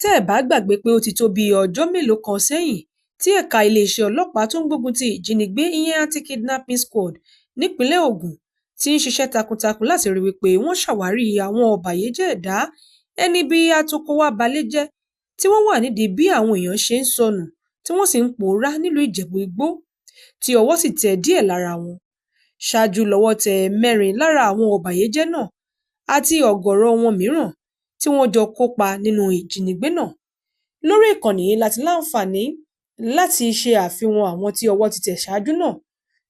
Tẹ́ ẹ̀ bá gbàgbé pé ó ti tó bí ọjọ́ mélòó kan sẹ́yìn tí ẹ̀ka iléeṣẹ́ ọlọ́pàá tó ń gbógun ti ìjínigbé ìyẹn Anti-Kidnapping Squad nípínlẹ̀ Ògùn ti ń ṣiṣẹ́ takuntakun láti rí wípé wọ́n ṣàwárí àwọn ọ̀bàyéjẹ́ ẹ̀dá ẹni bí Bàyéjé tí wọ́n wà nídìí bí àwọn èèyàn ṣe ń sọnù tí wọ́n sì ń pòórá nílùú Ìjẹ̀bú Igbó, tí ọwọ́ sì tẹ díẹ̀ lára wọn. Ṣáájú lọ́wọ́ tẹ 4 lára àwọn ọ̀bàyéjẹ́ náà àti ọ̀gọ̀rọ̀ wọn mìíràn tí wọ́n jọ kópa nínú ìjínigbé náà. Lórí ìkànnì yìí láti láǹfààní láti ṣe àfihàn àwọn tí ọwọ́ ti tẹ̀ ṣáájú náà,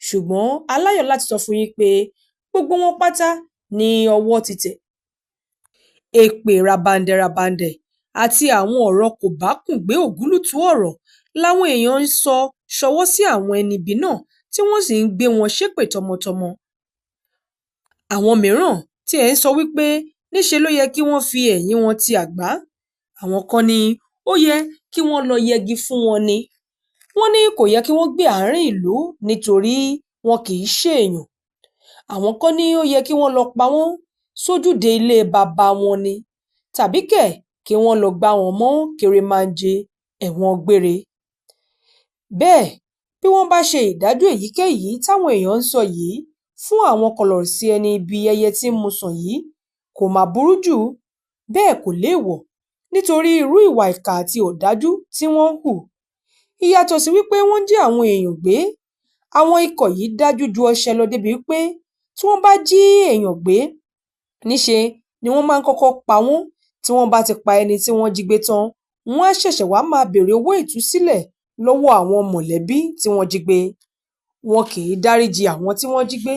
ṣùgbọ́n a láyọ̀ láti sọ fún yín pé gbogbo wọn pátá ni ọwọ́ ti tẹ̀. Èpè rabandẹ̀ àti àwọn ọ̀rọ̀ kòbákùngbé ògúlùtú ọ̀rọ̀ làwọn èèyàn ń sọ ṣọwọ́ sí àwọn ẹni ibi náà tí wọ́n sì ń gbé wọn ṣépè tọmọtọmọ. Àwọn mìíràn tí ẹ̀ ń sọ wípé níṣe ló yẹ kí wọ́n fi ẹ̀yìn wọn ti àgbá. Àwọn kan ní ó yẹ kí wọ́n lọ yẹgi fún wọn ni. Wọ́n ní kò yẹ kí wọ́n gbé àárín ìlú nítorí wọn kì í ṣèèyàn. Àwọn kan ní ó yẹ kí wọ́n lọ pa wọ́n sójúde ilé baba wọn ni, tàbí kẹ̀ kí wọ́n lọ gbá wọn mọ́ kèrèmáǹjẹ ẹ̀wọ̀n gbére. Bẹ́ẹ̀ bí wọ́n bá ṣe ìdájọ́ èyíkéyìí táwọn èèyàn ń sọ yìí fún àwọn kọlọ̀rọ̀sí ẹni ibi ẹyẹ tí ń musàn yìí kò má burú jù, bẹ́ẹ̀ kò léèwọ̀ nítorí irú ìwà ìkà àti ọ̀dájú tí wọ́n hù. Ìyàtọ̀ sí wípé wọ́n jí àwọn èèyàn gbé, àwọn ikọ̀ yìí dájú ju ọṣẹ lọ débi wípé tí wọ́n bá jí èèyàn gbé, níṣe ni wọ́n máa ń kọ́kọ́ pa wọ́n. Tí wọ́n bá ti pa ẹni tí wọ́n jí gbé tán, wọ́n á ṣẹ̀ṣẹ̀ wá máa béèrè owó ìtúsílẹ̀ lọ́wọ́ àwọn mọ̀lẹ́bí tí wọ́n jí gbé. Wọn kì í dáríjì àwọn tí wọ́n jí gbé.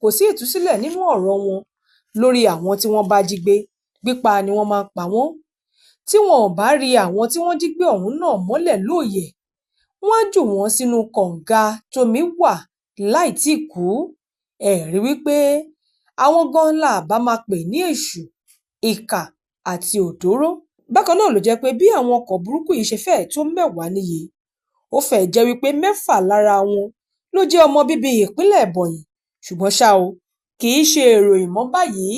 Kò sí ìtúsílẹ̀ nínú ọ̀rọ̀ wọn lórí àwọn tí wọ́n bá jí gbé. Pípa ni wọ́n máa ń pa wọ́n. Tí wọn ò bá rí àwọn tí wọ́n jí gbé ọ̀hún náà mọ́lẹ̀ lóòyẹ̀, wọ́n á jù wọ́n sínú kànga tómi wà láì tíì kú. Ẹ rí wípé àwọn gan la bá máa pè ní èṣù, ìkà àti òdóró. Bákan náà ló jẹ́ pé bí àwọn ọkọ̀ burúkú yìí ṣe fẹ́ẹ̀ tó 10 níye, ó fẹ́ẹ̀ jẹ́ wípé 6 lára wọn ló jẹ́ ọmọ bíbí ìpínlẹ̀ Ebonyi. Ṣùgbọ́n ṣá o, kì í ṣe ìròyìn mọ́ báyìí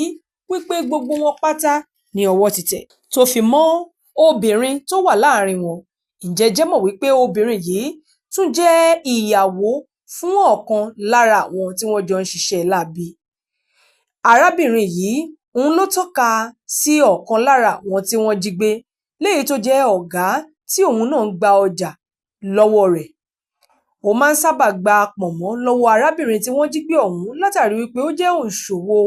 wípé gbogbo wọn pátá ni ọwọ́ ti tẹ̀, tó fi mọ́ obìnrin tó wà láàrin wọn. Ǹjẹ́ jẹ́ mọ̀ wípé obìnrin yìí tún jẹ́ ìyàwó fún ọ̀kan lára àwọn tí wọ́n jọ ń ṣiṣẹ́ láabi. Arábìnrin yìí òun ló tọ́ka sí ọ̀kan lára àwọn tí wọ́n jí gbé, léyìí tó jẹ́ ọ̀gá tí òun náà ń gba ọjà lọ́wọ́ rẹ̀. Ó máa ń sábà gba pọ̀nmọ́ lọ́wọ́ arábìnrin tí wọ́n jí gbé ọ̀hún látàrí wípé ó jẹ́ òǹṣòwò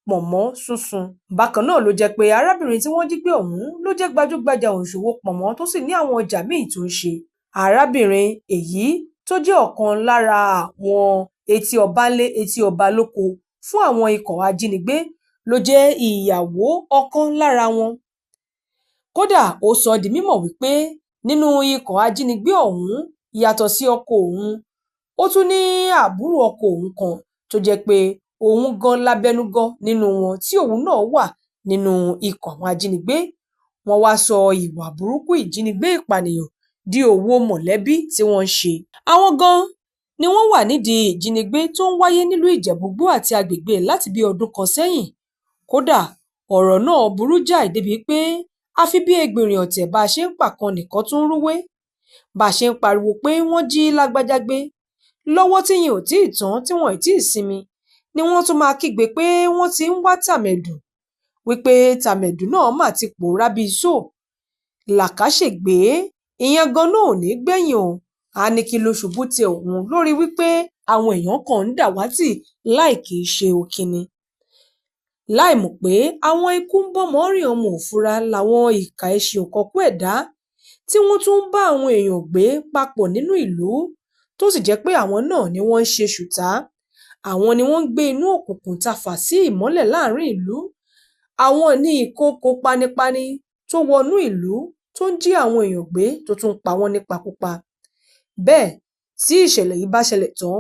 pọ̀nmọ́ súnsun. Bákan náà ló jẹ́ pé arábìnrin tí wọ́n jí gbé ọ̀hún ló jẹ́ gbajúgbajà òǹṣòwò pọ̀nmọ́ tó sì ní àwọn ọjà míì tó ń ṣe. Arábìnrin èyí tó jẹ́ ọ̀kan lára àwọn etí ọba ńlé etí ọba lóko fún àwọn ikọ̀ ajínigbé ló jẹ́ ìyàwó ọ̀kan lára wọn. Kódà ó sọ di mímọ̀ wípé nínú ikọ̀ ajínigbé ọ̀hún, yàtọ̀ sí ọkọ òun, ó tún ní àbúrò ọkọ òun kan tó jẹ́ pé òun gan lábẹ́núgọ́ nínú wọn tí òun náà wà nínú ikọ̀ àwọn ajínigbé. Wọ́n wá sọ ìwà burúkú ìjínigbé ìpànìyàn di òwò mọ̀lẹ́bí tí wọ́n ń ṣe. Àwọn gan ni wọ́n wà nídìí ìjínigbé tó ń wáyé nílùú Ìjẹ̀bú Igbó àti agbègbè láti bí ọdún kan sẹ́yìn. Kódà ọ̀rọ̀ náà burú jáì débi pé àfi bí ẹgbìnrin ọ̀tẹ̀ bá ṣe ń pàkan nìkan tún rúwé. Bá ṣe ń pariwo pé wọ́n jí lágbájá gbé, lọ́wọ́ tí yìí ò tíì tán tí wọ́n ì tíì sinmi, ni wọ́n tún máa kígbe pé wọ́n ti ń wá tàmẹ̀dù, wípé tàmẹ̀dù náà mà ti pòórá bí sóò. Làkàṣègbè ìyẹn gan náà ò ní gbẹ̀yìn o. A ní kí ló ṣubú tẹ òun lórí wípé àwọn èèyàn kan ń dàwátì láì kì í ṣe òkìní. Láì mọ̀ pé àwọn ikú ń bọ́ mọ́rin ọmọ òfura làwọn ìkà ẹṣin òkọ̀kú ẹ̀dá tí wọ́n tún ń bá àwọn èèyàn gbé papọ̀ nínú ìlú, tó sì jẹ́ pé àwọn náà ni wọ́n ń ṣe ṣùtá. Àwọn ni wọ́n ń gbé inú òkùnkùn tafà sí ìmọ́lẹ̀ láàrin ìlú. Àwọn ní ìkòkò panipani tó wọnú ìlú tó ń jí àwọn èèyàn gbé tó tún pa wọ́n nípakúpa. Bẹ́ẹ̀ tí ìṣẹ̀lẹ̀ yìí bá ṣẹlẹ̀ tán,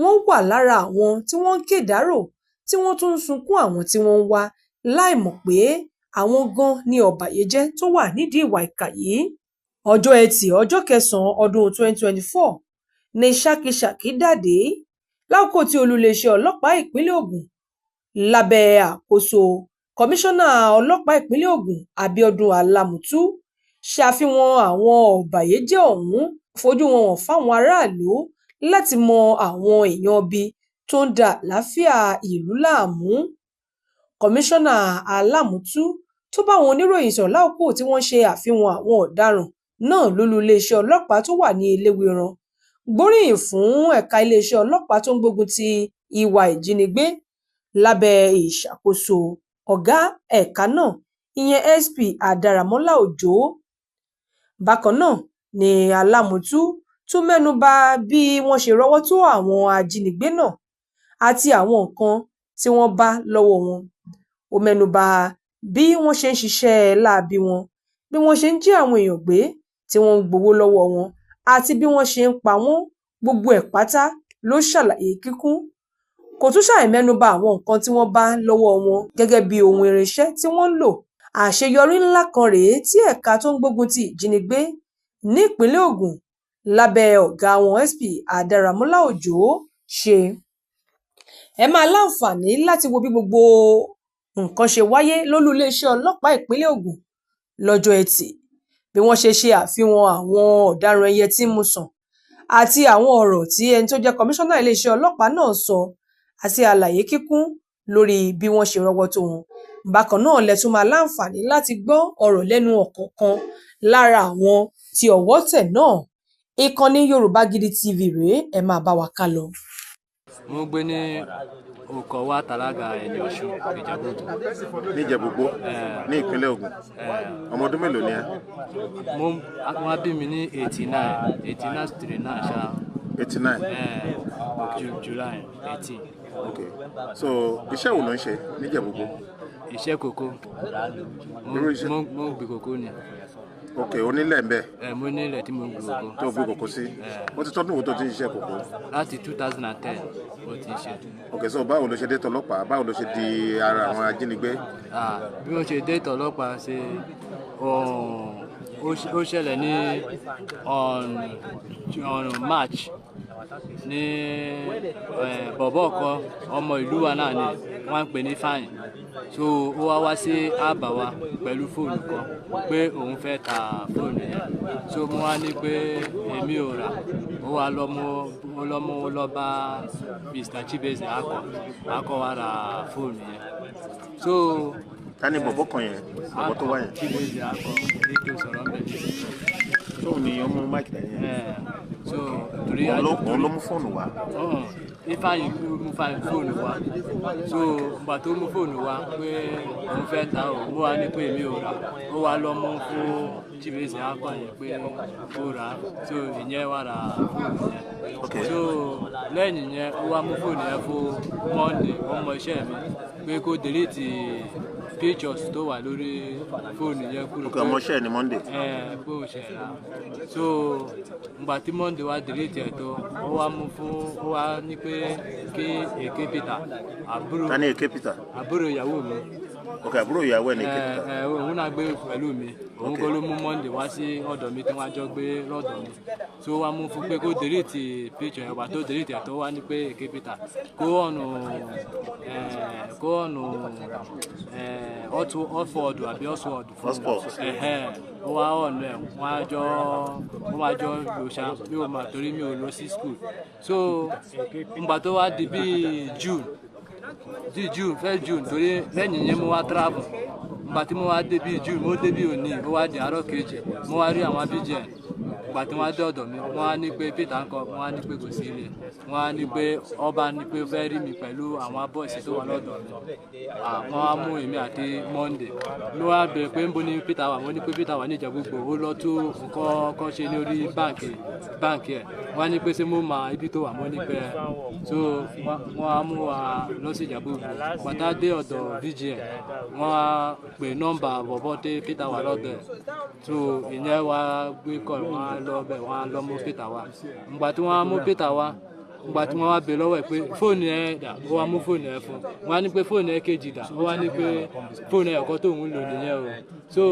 wọ́n wà lára àwọn tí wọ́n ń kèdárò tí wọ́n tún ń sunkún àwọn tí wọ́n ń wá, láì mọ̀ pé àwọn gan ni ọ̀bàyéjẹ́ tó wà nídìí ìwà ìkà yìí. Ọjọ́ Ẹtì ọjọ́ 9 ọdún 2024 ní ṣákíṣàkí dàdé lákòókò tí olúléeṣẹ́ ọlọ́pàá ìpínlẹ̀ Ògùn lábẹ́ àkóso kọmíṣánná ọlọ́pàá ìpínlẹ̀ Ògùn Abíọ́dún Alámùtú ṣàfihàn àwọn ọ̀bàyéjẹ́ ọ̀hún fojú wọn hàn fáwọn aráàlú láti mọ àwọn èèyàn ibi tó ń da àlàáfíà ìlú láàmú. Kọmíṣánná Alámùtú tó bá àwọn oníròyìn sọ̀rọ̀ lákòókò tí wọ́n ṣe àfihàn àwọn ọ̀daràn náà lólú iléeṣẹ́ ọlọ́pàá tó wà ní Eléwéran gbóríyìn fún ẹ̀ka iléeṣẹ́ ọlọ́pàá tó ń gbógun ti ìwà ìjínigbé lábẹ́ ìṣàkóso ọ̀gá ẹ̀ka náà ìyẹn SP Adaramola Òjó. Bákan náà ni Alámùtú tún mẹ́nu bà bí wọ́n ṣe rọ́wọ́ tó àwọn ajínigbé náà àti àwọn nǹkan tí wọ́n bá lọ́wọ́ wọn. Ó mẹ́nu bà bí wọ́n ṣe ń ṣiṣẹ́ láabi wọn, bí wọ́n ṣe ń jí àwọn èèyàn gbé tí wọ́n ń gbowó lọ́wọ́ wọn àti bí wọ́n ṣe ń pa wọ́n. Gbogbo ẹ̀ pátá ló ṣàlàyé kíkún. Kò tún ṣàì mẹ́nu bà àwọn nǹkan tí wọ́n bá lọ́wọ́ wọn gẹ́gẹ́ bí ohun irinṣẹ́ tí wọ́n ń lò. Àṣeyọrí ńlá kan rèé tí ẹ̀ka tó ń gbógun ti ìjínigbé ní ìpínlẹ̀ Ògùn lábẹ́ ọ̀gá wọn SP Adaramola Òjó ṣe. Ẹ máa láǹfààní láti wo bí gbogbo nǹkan ṣe wáyé lólú iléeṣẹ́ ọlọ́pàá ìpínlẹ̀ Ògùn lọ́jọ́ Ẹtì, bí wọ́n ṣe àfihàn àwọn ọ̀daràn ẹyẹ tí ń musàn àti àwọn ọ̀rọ̀ tí ẹni tó jẹ́ kọmíṣánná iléeṣẹ́ ọlọ́pàá náà sọ àti àlàyé kíkún lórí bí wọ́n ṣe rọ́wọ́ tó wọn. Bákan náà lẹ tún máa láǹfààní láti gbọ́ ọ̀rọ̀ lẹ́nu ọ̀kọ̀ọ̀kan lára àwọn tí ọwọ́ tẹ̀ náà. Ìkànnì Yorùbá Gidi TV rèé, ẹ máa bá wa ká lọ. Mo gbé ní Oko wa Tàlágà ẹni Ọ̀ṣun Ìjẹ̀bú-Ògùn. Ní Ìjẹ̀bú-Ògùn ní ìpínlẹ̀ Ògùn. Ọmọ ọdún mélòó ni ẹ? Wọ́n bí mi ní 89 to 39 ṣá. 89? July 18. Okay. So iṣẹ́ wo ló ń ṣe ní Ìjẹ̀bú-Ògùn? Iṣẹ́ kòkó. Mo gbé kòkó ni. Ok, onílẹ̀ ń bẹ? Mo ní ilẹ̀ tí mo gbé kòkó. Tó gbé kòkó sí? Ó ti tọ́dún wo tó ti ń ṣiṣẹ́ kòkó? Láti 2010 mo ti ń ṣe. Ok, so báwo ló ṣe dé tọlọ́pàá? Báwo ló ṣe di ara àwọn ajínigbé? Bí wọ́n ṣe dé tọlọ́pàá ṣe ó ṣẹlẹ̀ ní on March ní bọ̀bọ̀ kan ọmọ ìlú wa náà ni wọ́n ń pè ní Fáyìn. So ó wá sí àbáwá pẹ̀lú fóònù kan pé òun fẹ́ ta fóònù yẹn. So mo wá ní pé èmi ò rà. Ó wá lọ bá Mr. Chibeze akọ wa ra fóònù yẹn. So ta ni bọ̀bọ̀ kan yẹn? Bọ̀bọ̀ tó wá yẹn? Chibeze akọ ètò sọ̀rọ̀ bẹ́ẹ̀. So ni ọmọ Mike yẹn? So torí òun ló mú fóònù wá? Ifeanyi mú fóònù wá. So ìgbà tó mú fóònù wá pé òun fẹ́ ta ó wá ní pé èmi ò rà. Ó wá lọ mú fún Chibeze akọ yẹn pé ó rà. So ìyẹn wá ra fóònù yẹn. So lẹ́yìn yẹn ó wá mú fóònù yẹn fún Monday ọmọ iṣẹ́ mi pé kó delete pictures tó wà lórí fóònù yẹn kúrò. Ok, ọmọ iṣẹ́ ni Monday? Bó ṣe rà. So ìgbà tí Monday wá delete ẹ̀ tó ó wá mú fún ó wá ní pé kí Èké Peter àbúrò. Ta ni Èké Peter? Àbúrò ìyàwó mi. Ok, àbúrò ìyàwó ẹ̀ ní Èké Peter? Òun náà gbé pẹ̀lú mi. Òun kọ́ ló mú Monday wá sí ọ̀dọ̀ mi tí wọ́n á jọ gbé lọ́dọ̀ mi. So wá mú fún pé kó delete picture yẹn wá tó delete ẹ̀ tó wá ní pé Èké Peter kó ọ̀nà Oxford àbí Oxford fún ó wá ọ̀nà ẹ̀ wọ́n á jọ lò ṣá bí o máa torí mi ò lọ sí school. So ìgbà tó wá di bíi June torí lẹ́yìn yẹn mo wá travel. Ìgbà tí mo wá dé bíi June mo dé bíi òní ó wá di àárọ̀ kejì mo wá rí àwọn abidjan. Ìgbà tí wọ́n á dé ọ̀dọ̀ mi wọ́n á ní pé Peter ńkọ́ wọ́n á ní pé kò sí ilé. Wọ́n á ní pé ọba ní pé fẹ́ rí mi pẹ̀lú àwọn bọ́ọ̀sì tó wà lọ́dọ̀ mi. Wọ́n á mú èmi àti Monday. Ló wá bẹ̀rẹ̀ pé níbo ni Peter wà. Wọ́n ní pé Peter wà ní Ìjẹ̀bú-Ògùn. Ó lọ tó nǹkan kan ṣe ní orí báǹkì ẹ̀. Wọ́n á ní pé ṣé mo mọ ibi tó wà. Mo ní pé so wọ́n á mú wa lọ sí Ìjẹ̀bú-Ògùn. Bàtà dé ọ̀dọ̀ VGN wọ́n á pè nọ́mbà bọ̀bọ̀ tí Peter wà lọ́dọ̀ ẹ̀. So ìyẹn wá gbé kọ́ wọ́n á lọ bẹ̀ wọ́n á lọ mú Peter wá. Ìgbà tí wọ́n á mú Peter wá ìgbà tí wọ́n wá bẹ̀ lọ́wọ́ ẹ̀ pé fóònù ẹ̀ dà ó wá mú fóònù ẹ̀ fún. Wọ́n á ní pé fóònù ẹ̀ kejì dà ó wá ní pé fóònù ẹ̀ ọ̀kọ́ tóun lò nìyẹn o. So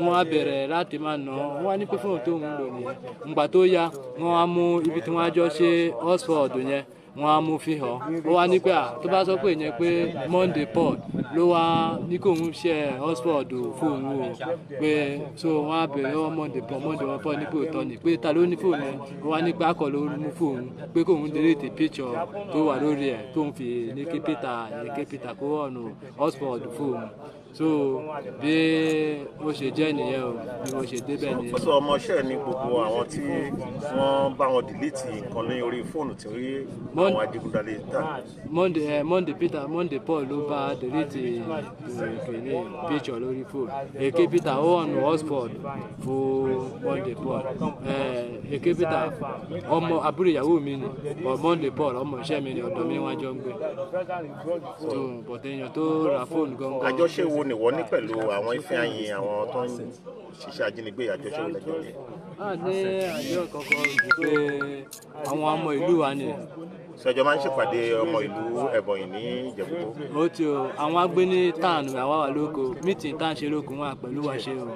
wọ́n á bẹ̀rẹ̀ láti máa nà án. Wọ́n á ní pé fóònù tóun lò nìyẹn. Ìgbà tó yá wọ́n á mú ibi tí wọ́n á jọ ṣe Oxford yẹn wọ́n á mú fi hàn ó wá ní pé tó bá sọ pé ìyẹn pé Monday Paul ló wá ní kó ń ṣe Oxford fóònù o pé so wọ́n á bẹ̀rẹ̀ lọ́wọ́ Monday Paul ní pé òótọ́ ni pé ta ló ní fóònù yẹn ó wá ní pé akọ̀ ló mú fóònù pé kóun delete picture tó wà lórí ẹ̀ tóun fi ní kí Peter kó ọ̀nà Oxford fóònù so bí mo ṣe jẹ́ nìyẹn o bí mo ṣe débẹ̀ nìyẹn. ó sọ ọmọọṣẹ́ ní gbogbo àwọn tí wọ́n bá wọn delete nǹkan ní orí fóònù tí àwọn adigunjalè tà. Monday Paul ló bá delete ìpele picture lórí fóònù èké Peter ó ọ̀nà Oxford fún Monday Paul èké Peter ọmọ àbúrò ìyàwó mi ni Monday Paul ọmọ iṣẹ́ mi ni ọ̀dọ̀ mi wọ́n jọ ń gbé so bọ̀tẹ̀ èèyàn tó ra fóònù gangan. àjọṣe wo ni wọ́n ní pẹ̀lú àwọn ìfẹ́yìn àwọn tó ń ṣiṣẹ́ ajínigbé àjọṣe wo lẹ́jọ́ yẹn. a ní àjọ kankan ju pé àwọn ọmọ ìlú wa ni. sọjọ́ máa ń ṣèpàdé ọmọ ìlú Ẹ̀bọ̀nyì ní Ìjẹ̀bú. ó ti o àwọn agbé ní táànù àwa wà lóko mítìn tá à ń ṣe lóko wọn pẹ̀lú wa ṣe o.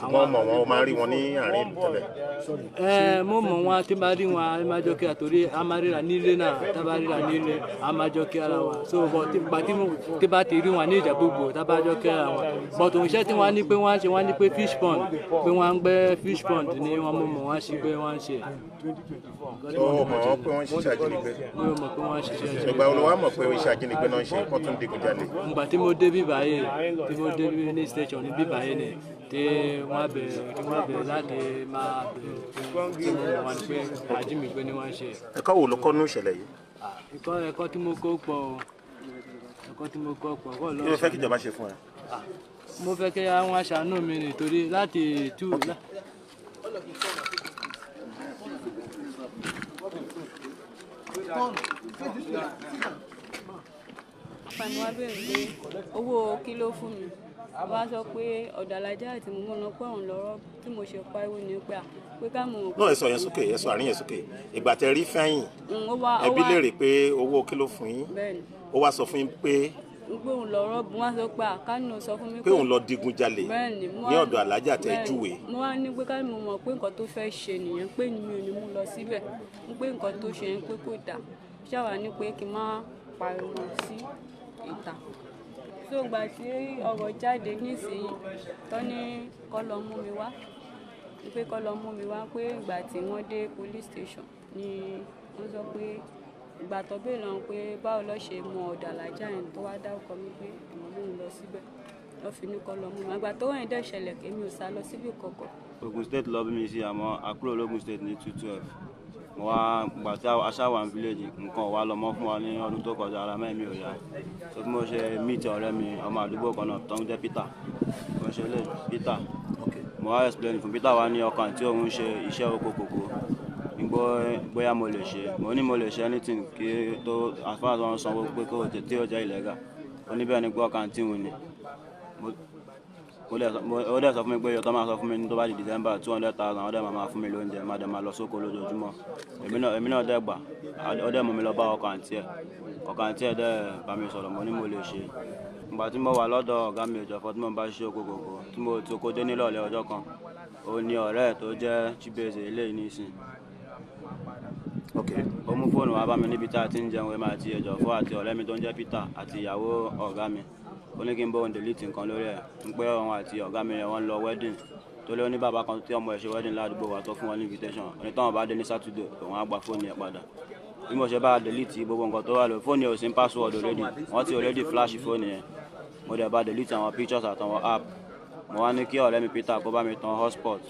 ṣùgbọ́n mọ̀ wọn máa ń rí wọn ní àárín ìlú tẹ́lẹ̀. mo mọ̀ wọn tí bá rí wọn a máa jọ kí a torí a máa ríra nílé náà tá bá ríra nílé a máa jọ kí ara wa so bọ̀ tí bá ti rí wọn ní Ìjẹ̀bú tá bá jọ kí ara wọn bọ̀ tó ń ṣe tí wọ́n á ní pé wọ́n á ṣe wọ́n á ní pé fish pond pé wọ́n á ń gbẹ́ fish pond ni wọ́n mọ̀ wọ́n á ṣe pé wọ́n á ṣe. ó mọ̀ wọ́n pé wọ́n ń ṣiṣẹ́ ajínigbé. mo mọ̀ pé wọ́n ń ṣiṣẹ́. ìgbà wo ló wá mọ̀ pé iṣẹ́ ajínigbé náà ń ṣe kó tún digunjalè. ìgbà tí mo dé bíbáyé ní station ní bíbáyé ni tí wọ́n bẹ̀rẹ̀ láti máa bẹ̀rẹ̀ tí wọ́n ní pé ajínigbé ni wọ́n ṣe. ẹ̀kọ́ wo ló kọ́ nínú ìṣẹ̀lẹ̀ yìí. ẹ̀kọ́ tí mo kọ́ pọ̀ kọ́ lọ. kí ló fẹ́ kí ìjọba ṣe fún ẹ. mo fẹ́ kí àwọn aṣàánú mi nítorí láti tú. Apani wá bẹ̀rẹ̀ pé owó kí ló fún mi wá sọ pé ọ̀dọ̀ alájà àti mo mọ̀nà pé òun lọ́rọ́ tí mo ṣe pariwo ní pé ká mọ̀. náà ẹ sọ yẹn sókè ẹ sọ àárín yẹn sókè ìgbà tẹ rí fẹ́yìn ẹbí léèrè pé owó kí ló fún yín ó wá sọ fún yín pé òun lọ́rọ́ bí wọ́n sọ pé àkánú sọ fún mi pé òun lọ digunjalè ní ọ̀dọ̀ alájà tẹ júwe. mo wá ní pé ká mo mọ̀ pé nǹkan tó fẹ́ ṣe nìyẹn pé mi ò ní mú lọ síbẹ̀ pé nǹkan tó ṣe yẹn pé kò dà ṣáwa ní pé kí n má pariwo sí ìta tó gbà tí ọ̀rọ̀ jáde nísìnyí tó ní kọ́ lọ mú mi wá pé kọ́ lọ mú mi wá pé ìgbà tí wọ́n dé police station ni wọ́n sọ pé ìgbà tó bẹ́ẹ̀ lọ pé báwo lọ ṣe mọ ọ̀dọ̀ alájà yẹn tó wá dárúkọ mi pé ìmọ̀ lóun lọ síbẹ̀ lọ́ fi ní kọ́ lọ mú mi àgbà tó wọ̀nyí dẹ̀ ṣẹlẹ̀ kémi ò sá lọ síbi kọ̀ọ̀kan. Ogun State lọ bí mi sí àmọ́ àkúrò lógun State ní 212 mo wá gbà tí aṣáwà ń village nǹkan wà lọ́mọ fún wa ní ọdún tó kọjá ara mẹ́rin mi ò yá so bí mo ṣe meet ọ̀rẹ́ mi ọmọ àdúgbò kan náà tó ń jẹ́ Peter mo ṣe lè Peter mo wá explain fún Peter wa ní ọkàn tí òun ṣe iṣẹ́ oko kòkó gbọ́ bóyá mo lè ṣe mo ní mo lè ṣe anything kí tó as far as wọ́n sanwó pé kó tí ó jẹ́ illegal oníbẹ̀ ni gbọ́ ọkàn tí òun ni ó dẹ̀ sọ fún mi pé yọtọ́ máa sọ fún mi ní tó bá di December 200,000 ó dẹ̀ máa fún mi lóúnjẹ máa dẹ̀ máa lọ sóko lójoojúmọ́ èmi náà dẹ̀ gbà ó dẹ̀ mú mi lọ bá ọkọ àǹtí ẹ̀ dẹ̀ bá mi sọ̀rọ̀ mo ní mo lè ṣe ìgbà tí mo wà lọ́dọ̀ ọ̀gá mi ìjọ̀fọ́ tí mo bá ṣe oko kòkó tí mo ti oko dé nílọ̀lẹ́ ọjọ́ kan ó ní ọ̀rẹ́ ẹ̀ tó jẹ́ chibeze eléyìí nísìn ó mú fóònù wá bá mi níbi tá a ti ń jẹun èmi àti ìjọ̀fọ́ àti ọ̀rẹ́ mi tó ń jẹ́ Peter àti ìyàwó ọ̀gá mi ó ní kí n bọ́ òun delete nǹkan lórí ẹ̀ ń pẹ́ òun àti ọ̀gá mi wọ́n lọ wedding tó lé ní bàbá kan tí ọmọ ẹ̀ ṣe wedding ládùúgbò wa tó fún wọn ní invitation ní táwọn bá dé ní Saturday òun á gba fóònù ẹ̀ padà bí mo ṣe bá delete gbogbo nǹkan tó wà lórí fóònù ẹ̀ ò sí ń password already wọ́n ti already flash fóònù yẹn mo dẹ̀ bá delete àwọn pictures àtàwọn app mo wá ní kí ọ̀rẹ́ mi Peter kó bá mi tan hotspot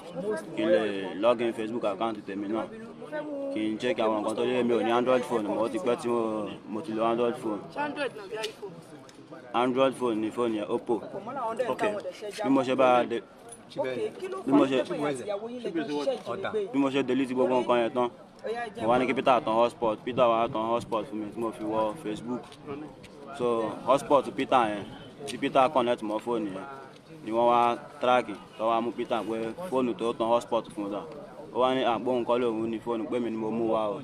kí n lè login Facebook account tèmi náà kí n check àwọn nǹkan tó lé mi ò ní Android phone mo ti pẹ́ tí mo ti lo Android phone. Android phone ni phone yẹn Oppo bí mo ṣe bá bí mo ṣe delete gbogbo nǹkan yẹn tán mo wá ní kí Peter tan hotspot Peter wá tan hotspot fún mi tí mo fi wọ Facebook so hotspot Peter yẹn tí Peter connect mọ́ fóònù yẹn ni wọ́n wá tíráàkì tó wá mú Peter pé fóònù tó tan hotspot fún un dà ó wá ní àgbóhùn kọ́ lóun ní fóònù pé mi ni mo mú wá o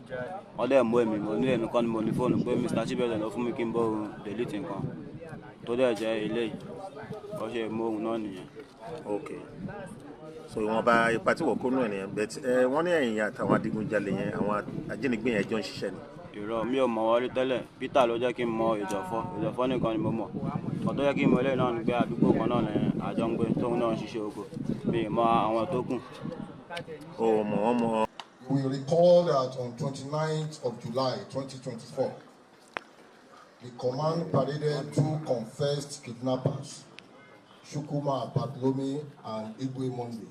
wọ́n dẹ̀ mú èmi mo ní èmi kọ́ ni mo ní fóònù pé Mr. Chibeze ló fún mi kí n bọ́ òun delete nǹkan tó dẹ̀ jẹ́ eléyìí ó ṣe mú òun náà nìyẹn. ok so ìwọ̀nba ipa tí wọ́n kó nù ẹ̀ nìyẹn bẹ́ẹ̀ wọ́n ní ẹ̀yìn àtàwọn adigunjalè yẹn àwọn ajínigbé yẹn jọ ń ṣiṣẹ́ ni. Irọ́ mi ò mọ̀ wọ́n rí tẹ́lẹ̀. Peter ló jẹ́ kí n mọ ìjọ̀fọ́ nìkan ni mo mọ̀. Ọ̀tọ̀ yẹ kí n mọ eléyìí náà ni pé àdúgbò kan náà ni àjọ ń gbé tóun náà ń ṣiṣẹ́ oko. Mi ò mọ àwọn tó kù. O mọ̀ wọ́n mọ̀. We recall that on 29th of July 2024, the command paraded two confessed kidnappers, Shukuma Bartolome and Igwe Monday,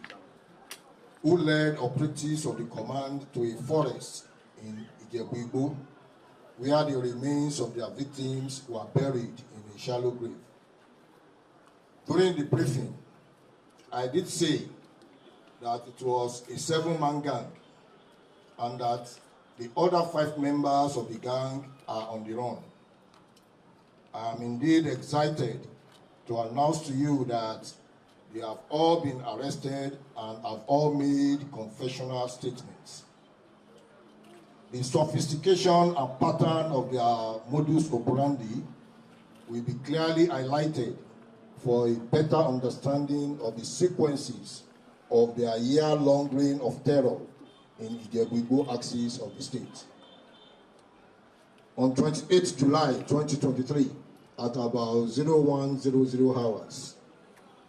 who led operatives of the command to a forest in Ijebu-Igbo, where the remains of their victims were buried in a shallow grave. During the briefing, I did say that it was a 7-man gang and that the other 5 members of the gang are on the run. I am indeed excited to announce to you that they have all been arrested and have all made confessional statements. The sophistication and pattern of their modus operandi will be clearly highlighted for a better understanding of the sequences of their year-long reign of terror in Ijebu-Igbo axis of the state. On 28 July 2023, at about 0100 hours,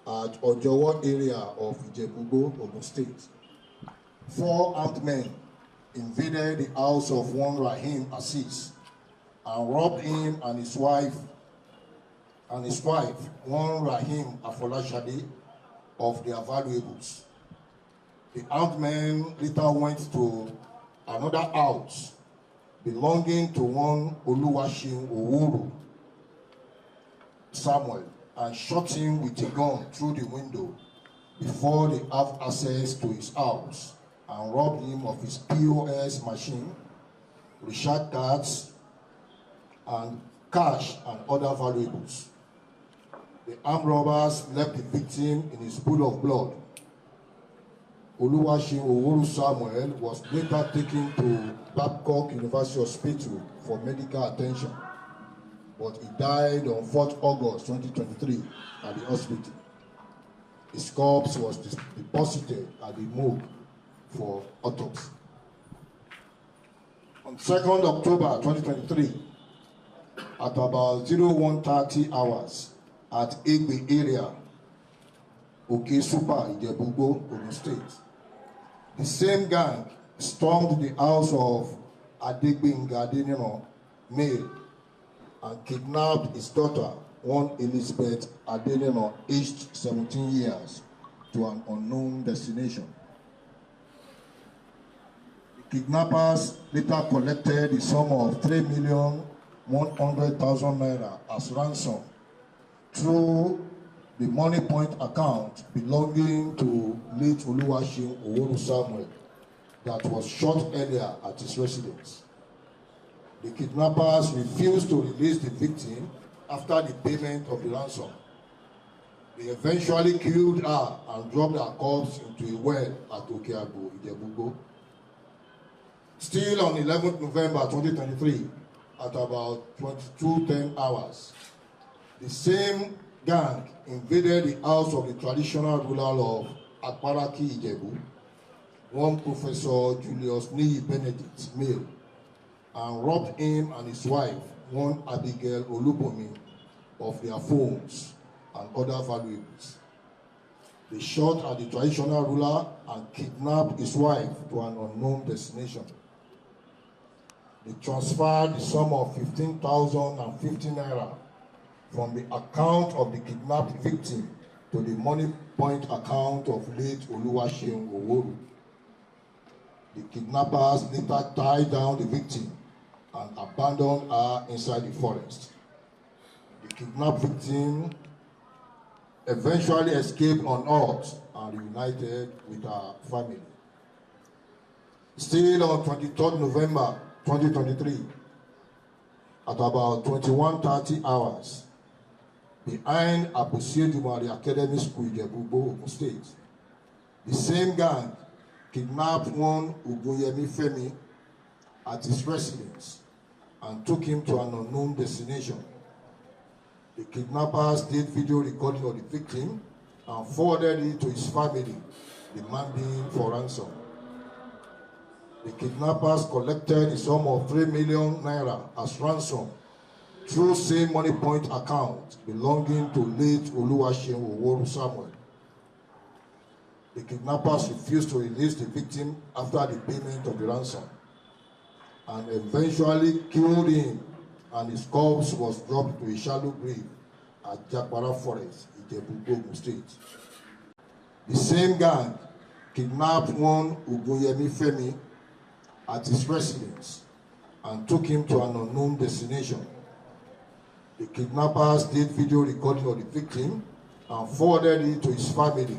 at Ojowo area of Ijebu-Igbo, Ogun State, 4 armed men invaded the house of one Rahim Assis and robbed him and his wife, one Rahim Afolashade, of their valuables. The armed men later went to another house belonging to one Oluwashin Owuru Samuel and shot him with a gun through the window before they have access to his house and robbed him of his POS machine, recharge cards, and cash and other valuables. The armed robbers left the victim in his pool of blood. Oluwashin Owuru Samuel was later taken to Babcock University Hospital for medical attention, but he died on 4th August 2023 at the hospital. His corpse was deposited at the morgue for autopsy. On 2nd October 2023, at about 0130 hours at Egbe area, Oke Super, Ijebu-Igbo, Ogun State, the same gang stormed the house of Adegbenga Adeniro, male, and kidnapped his daughter, one Elizabeth Adeniro, aged 17 years, to an unknown destination. The kidnappers later collected the sum of 3,100,000 naira as ransom through the money point account belonging to late Oluwashin Owuru Samuel that was shot earlier at his residence. The kidnappers refused to release the victim after the payment of the ransom. They eventually killed her and dropped her corpse into a well at Okeagbo, Ijebu-Igbo. Still on 11th November 2023, at about 22:10 hours, the same gang invaded the house of the traditional ruler of Aparaki Ijebu, one Professor Julius Niyi Benedict, male, and robbed him and his wife, one Abigail Olubomi, of their phones and other valuables. They shot at the traditional ruler and kidnapped his wife to an unknown destination. They transferred the sum of 15,050 naira from the account of the kidnapped victim to the money point account of late Oluwashin Owuru. The kidnappers later tied down the victim and abandoned her inside the forest. The kidnapped victim eventually escaped unhurt and reunited with her family. Still on 23rd November 2023, at about 21:30 hours, behind Abusie Dumari Academy School, Ijebu-Igbo, Ogun State, the same gang kidnapped one Ugoyemi Femi at his residence and took him to an unknown destination. The kidnappers did video recording of the victim and forwarded it to his family, demanding for ransom. The kidnappers collected a sum of 3 million naira as ransom through same money point account belonging to late Oluwaseun Samuel. The kidnappers refused to release the victim after the payment of the ransom and eventually killed him, and his corpse was dropped to a shallow grave at Jakpara Forest, Ijebu State. The same gang kidnapped one Ogunyemi Femi at his residence and took him to an unknown destination. The kidnappers did video recording of the victim and forwarded it to his family,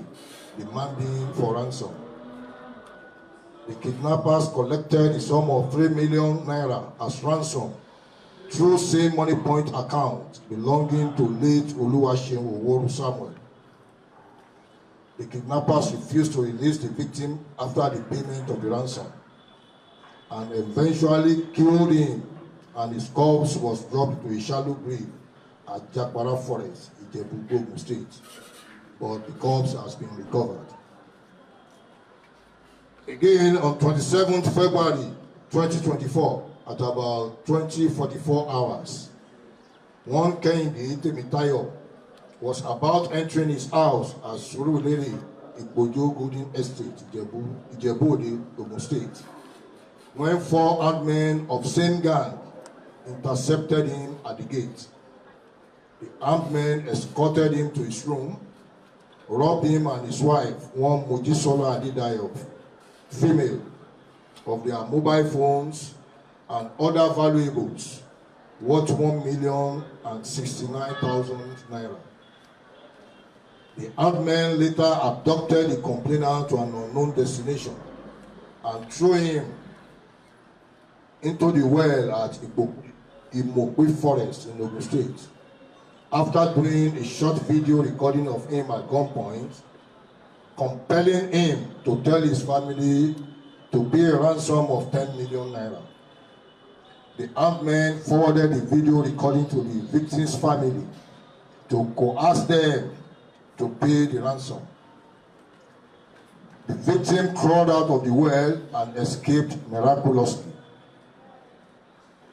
demanding for ransom. The kidnappers collected a sum of 3 million naira as ransom through same money point account belonging to late Oluwaseun Samuel. The kidnappers refused to release the victim after the payment of the ransom and eventually killed him, and his corpse was dropped to a shallow grave at Jakpara Forest, Ijebu State, but the corpse has been recovered. Again, on 27th February 2024, at about 20:44 hours, one Kehinde Temitayo was about entering his house at Surulere, Ipojo Golden Estate, Ijebu, Ogun State, when 4 armed men of same gang intercepted him at the gate. The armed men escorted him to his room, robbed him and his wife, one Mojisola Adidayo, female, of their mobile phones and other valuables worth 1,069,000 naira. The armed men later abducted the complainant to an unknown destination and threw him into the well at Imokwe Forest in Ogun State. After doing a short video recording of him at gunpoint, compelling him to tell his family to pay a ransom of 10 million naira. The armed men forwarded the video recording to the victim's family to coerce them to pay the ransom. The victim crawled out of the well and escaped miraculously.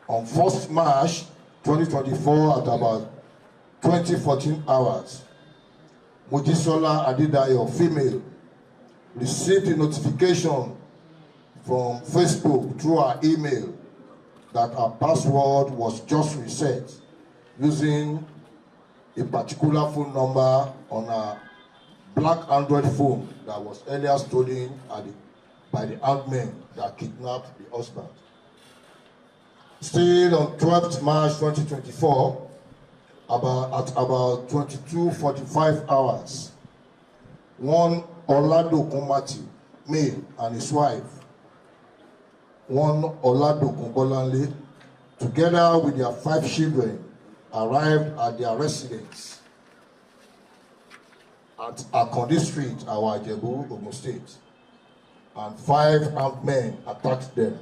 On 1st March 2024 at about 20:14 hours, Mojisola Adidayo, female, received a notification from Facebook through her email that her password was just reset using a particular phone number on a black Android phone that was earlier stolen by the armed men that kidnapped the husband. Still on 12th March 2024, at about 22:45 hours, one Oladokun Matthew, male, and his wife, one Oladokun Bolanle, together with their 5 children, arrived at their residence at Apani Street, Ijebu, Ogun State, and 5 armed men attacked them.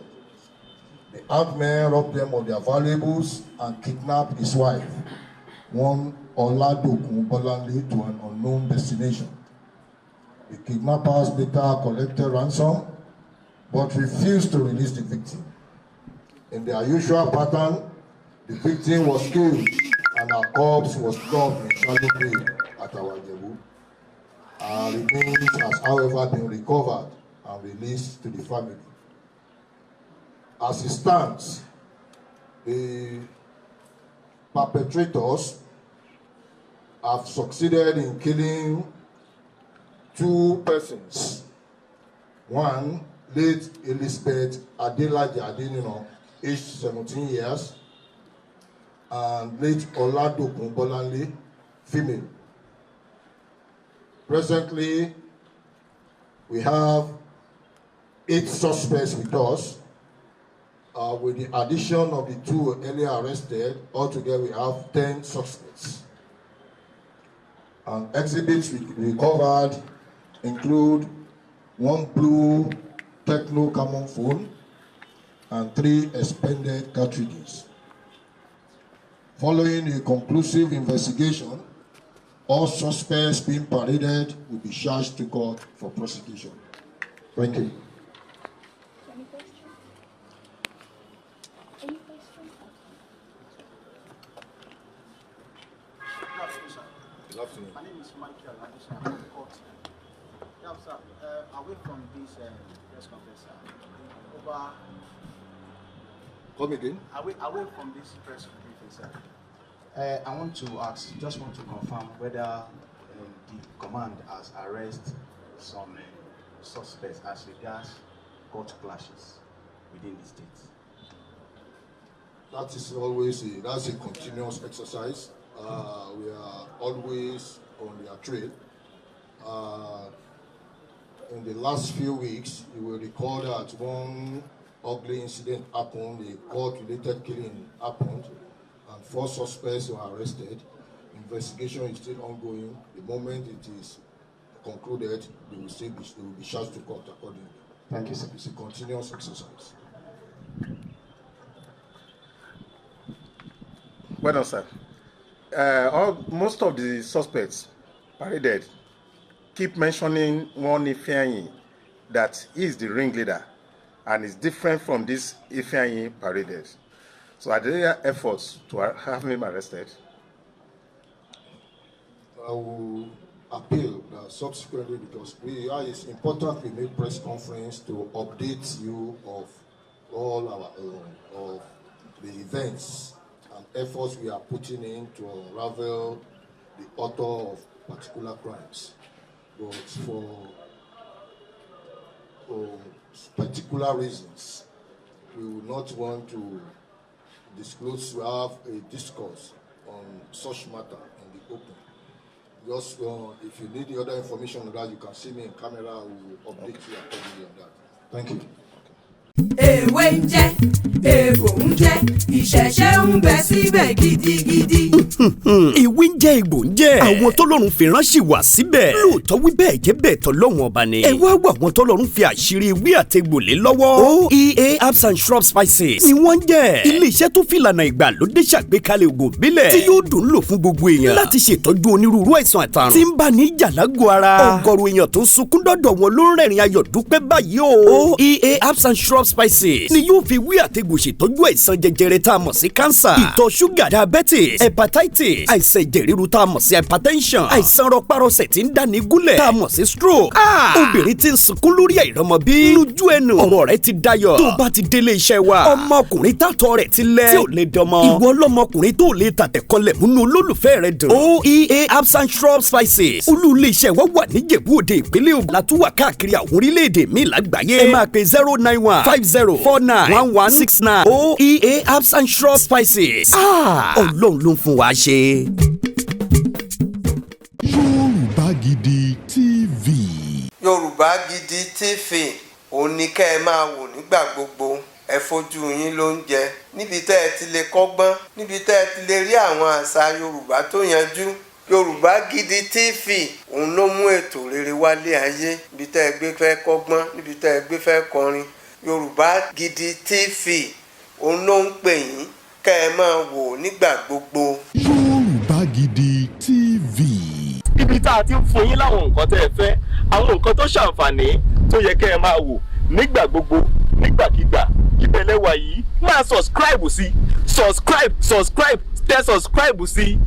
The armed men robbed them of their valuables and kidnapped his wife, one Oladokun Bolanle, to an unknown destination. The kidnappers later collected ransom, but refused to release the victim. In their usual pattern, the victim was killed and her corpse was dropped in shallow grave at Ijebu. Her remains has, however, been recovered and released to the family. As it stands, the perpetrators have succeeded in killing 2 persons. One, late Elizabeth Adelaja Adenino, aged 17 years, and late Oladokun Bolanle, female. Presently, we have 8 suspects with us. With the addition of the 2 earlier arrested, altogether we have 10 suspects. And exhibits recovered include 1 blue Techno Camon phone and 3 expended cartridges. Following a conclusive investigation, all suspects being paraded will be charged to court for prosecution. Thank you. Any questions? press conference. Come again? Away from this press briefing, sir. I want to ask, just want to confirm whether the command has arrested some suspects as regards court clashes within the state. That is always that's a continuous exercise. We are always on their trail. In the last few weeks, you will recall that one ugly incident happened, a court-related killing happened, and 4 suspects were arrested. Investigation is still ongoing. The moment it is concluded, they will be charged to court accordingly. Thank you, sir. It's a continuous exercise. Well done, sir. Most of the suspects paraded keep mentioning one Ifeanyi that he is the ringleader and is different from this Ifeanyi paraded. So are there efforts to have him arrested? I will appeal subsequently, because it's important we make press conference to update you of all our of the events and efforts we are putting in to unravel the author of particular crimes. But for particular reasons, we will not want to disclose, to have a discourse on such matter in the open. Just if you need the other information on that, you can see me in camera. We will update you accordingly on that. Thank you. Èwe ń jẹ́, èbò ń jẹ́, ìṣẹ̀ṣẹ̀ ń bẹ síbẹ̀ gidigidi. Ìwé ń jẹ́, egbò ń jẹ́, àwọn tọ́lọ́run fi ránṣẹ́ wá síbẹ̀. Lóòótọ́ wí bẹ́ẹ̀ jẹ́ bẹ́ẹ̀ tọ́lọ́run ọba ni. Ẹ wá wá àwọn tọ́lọ́run fi àṣírí ewé àtegbò lé lọ́wọ́. OEA herbs and shrub spices ni wọ́n ń jẹ́. Ilé-iṣẹ́ tó fi ìlànà ìgbàlódé ṣàgbékalẹ̀ ògùn ìbílẹ̀ tí yóò dùn lò fún gbogbo èèyàn láti ṣètọ́jú onírúurú àìsàn àtàrùn tí ń bá ní ìjà lágọ̀ọ́ ara. Ọ̀gọ̀rọ̀ èèyàn tó ń sunkún dọ́dọ̀ wọn ló ń rẹ́rìn ayọ̀ dúpẹ́ báyìí o. OEA herbs and shrub spices ni yóò fi wí àtegbò ṣètọ́jú àìsàn jẹjẹrẹ tá a mọ̀ sí cancer, ìtọ̀ ṣúgà, diabetes, hepatitis, àìsàn ẹ̀jẹ̀ ríru tá a mọ̀ sí hypertension, àìsàn rọpárọsẹ̀ tí ń dáni gúnlẹ̀ tá a mọ̀ sí stroke. Obìnrin tí ń sunkún lórí àìrọ́mọbí lójú ẹnu ọ̀rọ̀ rẹ̀ ti dayọ̀ tó bá ti délé iṣẹ́ wa. Ọmọkùnrin tátọ̀ rẹ̀ ti lẹ̀ tí ò lè dọmọ. Ìwọ ọlọ́mọkùnrin tó lè tàtẹ̀kọlẹ̀ múnú olólùfẹ́ rẹ̀ dùn. OEA herbs and shrub spices olú ilé iṣẹ́ wa wà ní Ìjẹ̀bú Òde ìpínlẹ̀ Ògùn, látúwà káàkiri àwọn orílẹ̀-èdè míì lágbàáyé. Ẹ máa pe 09150491169. OEA herbs and shrub spices. Ọlọ́run ló ń fún wa ṣe. Yorùbá Gidi TV. Yorùbá Gidi TV òun ni kẹ́ ẹ máa wò nígbà gbogbo. Ẹ fojú yín ló ń jẹ níbi tẹ́ ẹ ti lè kọ́gbọ́n, níbi tẹ́ ẹ ti lè rí àwọn àṣà Yorùbá tó yanjú. Yorùbá Gidi TV òun ló mú ètò rere wálé ayé, níbi tẹ́ ẹ gbé fẹ́ kọ́gbọ́n, níbi tẹ́ ẹ gbé fẹ́ kọrin. Yorùbá Gidi TV òun ló ń pè yín kẹ́ ẹ máa wò nígbà gbogbo. Yorùbá Gidi TV. Ibi tá a ti ń fún yín láwọn nǹkan tẹ́ ẹ fẹ́, àwọn nǹkan tó ṣàǹfààní tó yẹ kẹ́ ẹ máa wò nígbà gbogbo, nígbàkigbà. Ìbẹ̀lẹ̀ wà yìí máa subscribe sí, tẹ subscribe sí.